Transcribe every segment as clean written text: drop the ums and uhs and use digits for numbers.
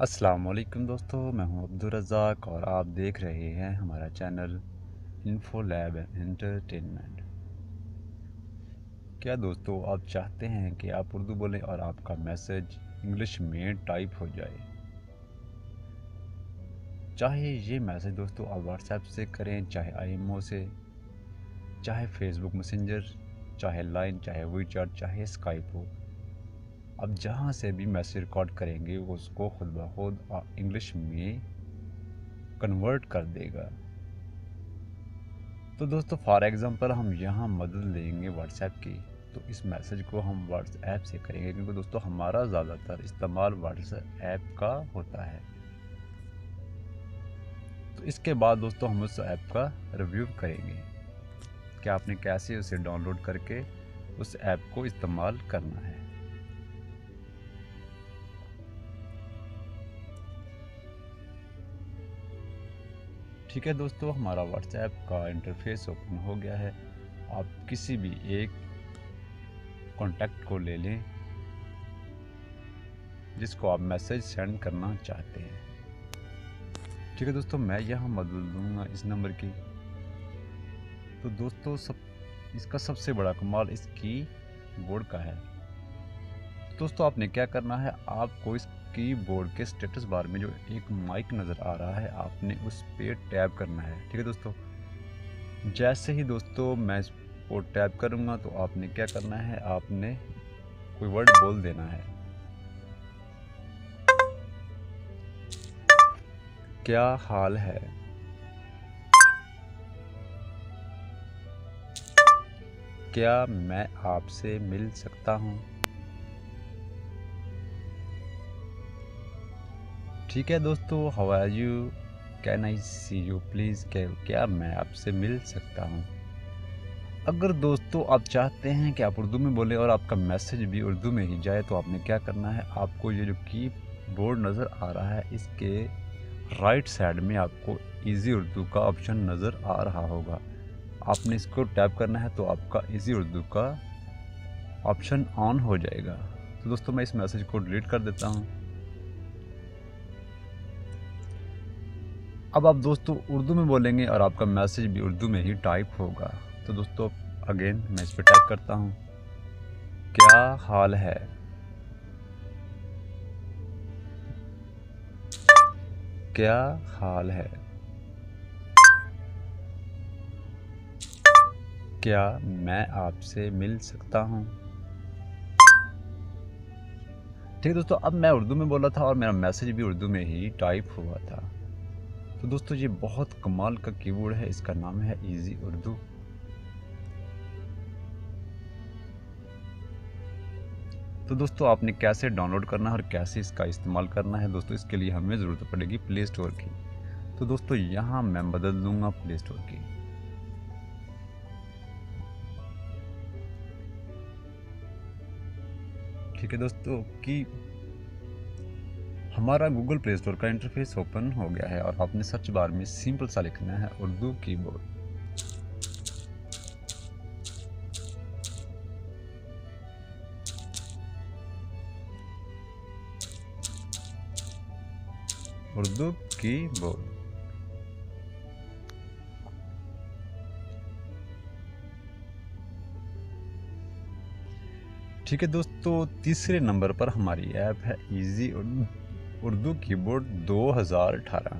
अस्सलाम वालेकुम दोस्तों, मैं हूं अब्दुल रज़ाक और आप देख रहे हैं हमारा चैनल इन्फो लैब एंटरटेनमेंट। क्या दोस्तों आप चाहते हैं कि आप उर्दू बोलें और आपका मैसेज इंग्लिश में टाइप हो जाए? चाहे ये मैसेज दोस्तों आप व्हाट्सएप से करें, चाहे आईएमओ से, चाहे फेसबुक मैसेंजर, चाहे लाइन, चाहे वीचैट, चाहे स्काइप हो, अब जहाँ से भी मैसेज रिकॉर्ड करेंगे उसको खुद ब खुद इंग्लिश में कन्वर्ट कर देगा। तो दोस्तों फॉर एग्ज़ाम्पल हम यहाँ मदद लेंगे व्हाट्सएप की, तो इस मैसेज को हम व्हाट्सएप से करेंगे क्योंकि दोस्तों हमारा ज़्यादातर इस्तेमाल व्हाट्सएप का होता है। तो इसके बाद दोस्तों हम उस ऐप का रिव्यू करेंगे कि आपने कैसे उसे डाउनलोड करके उस ऐप को इस्तेमाल करना है। ठीक है दोस्तों, हमारा व्हाट्सएप का इंटरफेस ओपन हो गया है। आप किसी भी एक कॉन्टैक्ट को ले लें जिसको आप मैसेज सेंड करना चाहते हैं। ठीक है दोस्तों, मैं यहाँ बदल दूँगा इस नंबर की। तो दोस्तों इसका सबसे बड़ा कमाल इस कीबोर्ड का है। दोस्तों आपने क्या करना है, आपको इस कीबोर्ड के स्टेटस बार में जो एक माइक नज़र आ रहा है, आपने उस पे टैप करना है। ठीक है दोस्तों, जैसे ही दोस्तों मैं इस पर टैप करूँगा तो आपने क्या करना है, आपने कोई वर्ड बोल देना है। क्या हाल है? क्या मैं आपसे मिल सकता हूँ? ठीक है दोस्तों, how are you, can I see you please, क्या मैं आपसे मिल सकता हूँ? अगर दोस्तों आप चाहते हैं कि आप उर्दू में बोलें और आपका मैसेज भी उर्दू में ही जाए, तो आपने क्या करना है, आपको ये जो कीबोर्ड नज़र आ रहा है इसके राइट साइड में आपको इजी उर्दू का ऑप्शन नज़र आ रहा होगा। आपने इसको टैप करना है तो आपका इजी उर्दू का ऑप्शन ऑन हो जाएगा। तो दोस्तों मैं इस मैसेज को डिलीट कर देता हूँ। अब आप दोस्तों उर्दू में बोलेंगे और आपका मैसेज भी उर्दू में ही टाइप होगा। तो दोस्तों अगेन मैं इस पर टाइप करता हूँ, क्या हाल है? क्या हाल है? क्या मैं आपसे मिल सकता हूँ? ठीक है दोस्तों, अब मैं उर्दू में बोला था और मेरा मैसेज भी उर्दू में ही टाइप हुआ था। तो दोस्तों ये बहुत कमाल का कीबोर्ड है, इसका नाम है इजी उर्दू। तो दोस्तों आपने कैसे डाउनलोड करना है और कैसे इसका इस्तेमाल करना है, दोस्तों इसके लिए हमें ज़रूरत पड़ेगी प्ले स्टोर की। तो दोस्तों यहाँ मैं बदल दूंगा प्ले स्टोर की। ठीक है दोस्तों कि हमारा गूगल प्ले स्टोर का इंटरफेस ओपन हो गया है और आपने सर्च बार में सिंपल सा लिखना है उर्दू कीबोर्ड। उर्दू कीबोर्ड। ठीक है दोस्तों, तीसरे नंबर पर हमारी ऐप है इजी उर्दू कीबोर्ड 2018।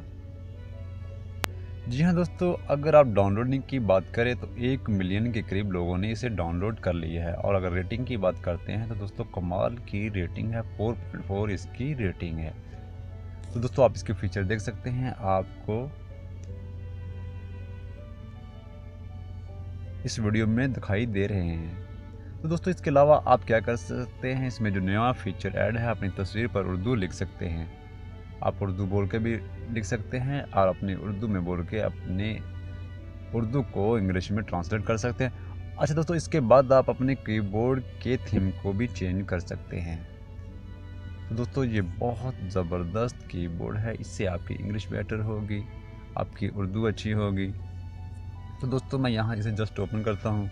जी हाँ दोस्तों, अगर आप डाउनलोडिंग की बात करें तो 1 मिलियन के करीब लोगों ने इसे डाउनलोड कर लिया है। और अगर रेटिंग की बात करते हैं तो दोस्तों कमाल की रेटिंग है, 4.4 इसकी रेटिंग है। तो दोस्तों आप इसके फीचर देख सकते हैं, आपको इस वीडियो में दिखाई दे रहे हैं। तो दोस्तों इसके अलावा आप क्या कर सकते हैं, इसमें जो नया फीचर ऐड है, अपनी तस्वीर पर उर्दू लिख सकते हैं। आप उर्दू बोल के भी लिख सकते हैं और अपनी उर्दू में बोल के अपने उर्दू को इंग्लिश में ट्रांसलेट कर सकते हैं। अच्छा दोस्तों, इसके बाद आप अपने कीबोर्ड के थीम को भी चेंज कर सकते हैं। तो दोस्तों ये बहुत ज़बरदस्त कीबोर्ड है, इससे आपकी इंग्लिश बेटर होगी, आपकी उर्दू अच्छी होगी। तो दोस्तों मैं यहाँ इसे जस्ट ओपन करता हूँ।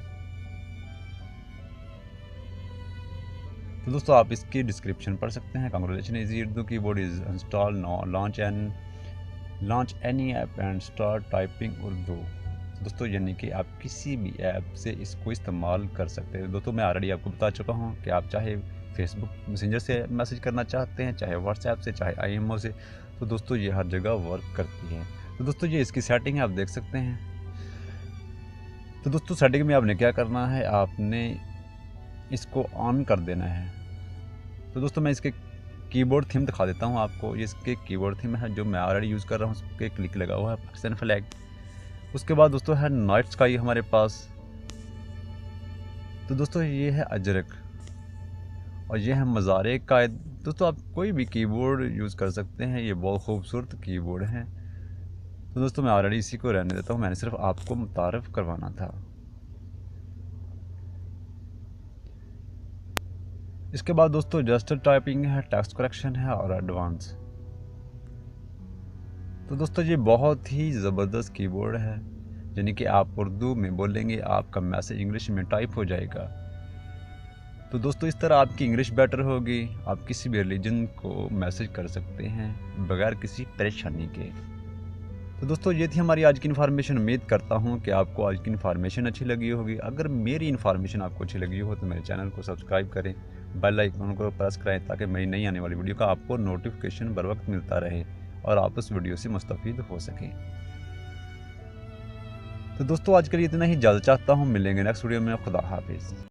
तो तो दोस्तों आप इसकी डिस्क्रिप्शन पढ़ सकते हैं। Congratulation easy Urdu keyboard is install know launch any app and start typing Urdu. दोस्तों यानी कि आप किसी भी ऐप से इसको इस्तेमाल कर सकते हैं। दोस्तों मैं ऑलरेडी आपको बता चुका हूँ कि आप चाहे फेसबुक मैसेंजर से मैसेज करना चाहते हैं, चाहे व्हाट्सएप से, चाहे IMO से, तो दोस्तों ये हर जगह वर्क करती है। तो दोस्तों ये इसकी सेटिंग है, आप देख सकते हैं। तो दोस्तों सेटिंग में आपने क्या करना है, आपने इसको ऑन कर देना है। तो दोस्तों मैं इसके कीबोर्ड थीम दिखा देता हूँ आपको। ये इसके कीबोर्ड थीम है जो मैं ऑलरेडी यूज़ कर रहा हूँ, उस पर क्लिक लगा हुआ है पाकिस्तान फ्लैग। उसके बाद दोस्तों है नाइट स्काई हमारे पास। तो दोस्तों ये है अजरक और ये है मज़ारे कायद। दोस्तों आप कोई भी कीबोर्ड यूज़ कर सकते हैं, ये बहुत खूबसूरत कीबोर्ड हैं। तो दोस्तों मैं ऑलरेडी इसी को रहने देता हूँ, मैंने सिर्फ आपको मुतारफ़ करवाना था। इसके बाद दोस्तों जस्ट टाइपिंग है, टेक्स्ट करेक्शन है और एडवांस। तो दोस्तों ये बहुत ही ज़बरदस्त कीबोर्ड है, यानी कि आप उर्दू में बोलेंगे आपका मैसेज इंग्लिश में टाइप हो जाएगा। तो दोस्तों इस तरह आपकी इंग्लिश बेटर होगी, आप किसी भी रिलीजन को मैसेज कर सकते हैं बगैर किसी परेशानी के। तो दोस्तों ये थी हमारी आज की इन्फॉर्मेशन। उम्मीद करता हूँ कि आपको आज की इन्फॉर्मेशन अच्छी लगी होगी। अगर मेरी इन्फॉर्मेशन आपको अच्छी लगी हो तो मेरे चैनल को सब्सक्राइब करें, बेल आइकन को प्रेस कराएं ताकि मेरी नई आने वाली वीडियो का आपको नोटिफिकेशन बर वक्त मिलता रहे और आप उस वीडियो से मुस्तफ़ीद हो सकें। तो दोस्तों आज के लिए इतना ही, जल्द चाहता हूँ मिलेंगे नेक्स्ट वीडियो में। खुदा हाफिज़।